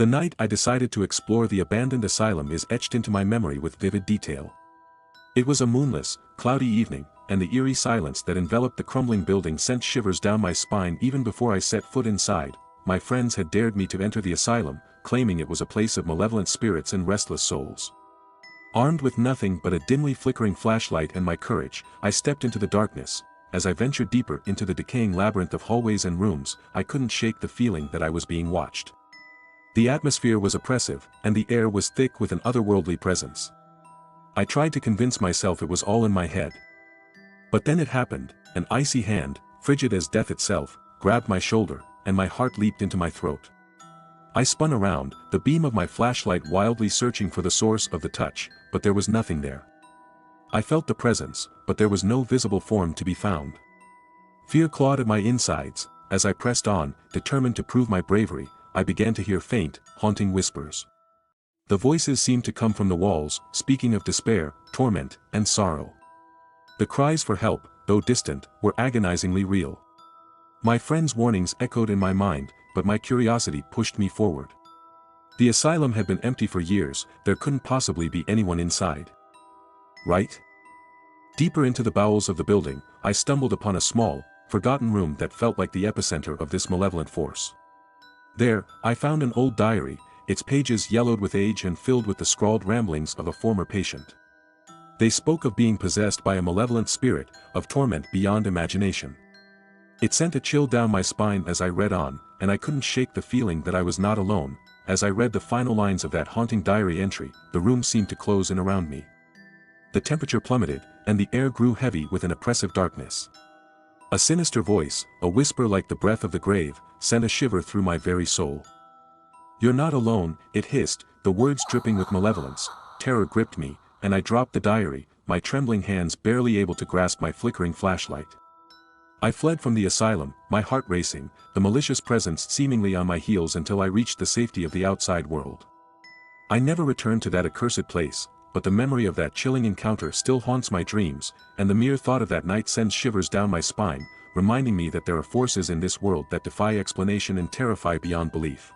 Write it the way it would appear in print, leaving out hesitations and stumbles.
The night I decided to explore the abandoned asylum is etched into my memory with vivid detail. It was a moonless, cloudy evening, and the eerie silence that enveloped the crumbling building sent shivers down my spine even before I set foot inside. My friends had dared me to enter the asylum, claiming it was a place of malevolent spirits and restless souls. Armed with nothing but a dimly flickering flashlight and my courage, I stepped into the darkness. As I ventured deeper into the decaying labyrinth of hallways and rooms, I couldn't shake the feeling that I was being watched. The atmosphere was oppressive, and the air was thick with an otherworldly presence. I tried to convince myself it was all in my head. But then it happened. An icy hand, frigid as death itself, grabbed my shoulder, and my heart leaped into my throat. I spun around, the beam of my flashlight wildly searching for the source of the touch, but there was nothing there. I felt the presence, but there was no visible form to be found. Fear clawed at my insides. As I pressed on, determined to prove my bravery, I began to hear faint, haunting whispers. The voices seemed to come from the walls, speaking of despair, torment, and sorrow. The cries for help, though distant, were agonizingly real. My friends' warnings echoed in my mind, but my curiosity pushed me forward. The asylum had been empty for years, there couldn't possibly be anyone inside. Right? Deeper into the bowels of the building, I stumbled upon a small, forgotten room that felt like the epicenter of this malevolent force. There, I found an old diary, its pages yellowed with age and filled with the scrawled ramblings of a former patient. They spoke of being possessed by a malevolent spirit, of torment beyond imagination. It sent a chill down my spine as I read on, and I couldn't shake the feeling that I was not alone. As I read the final lines of that haunting diary entry, the room seemed to close in around me. The temperature plummeted, and the air grew heavy with an oppressive darkness. A sinister voice, a whisper like the breath of the grave, sent a shiver through my very soul. "You're not alone," it hissed, the words dripping with malevolence. Terror gripped me, and I dropped the diary, my trembling hands barely able to grasp my flickering flashlight. I fled from the asylum, my heart racing, the malicious presence seemingly on my heels until I reached the safety of the outside world. I never returned to that accursed place, but the memory of that chilling encounter still haunts my dreams, and the mere thought of that night sends shivers down my spine, reminding me that there are forces in this world that defy explanation and terrify beyond belief.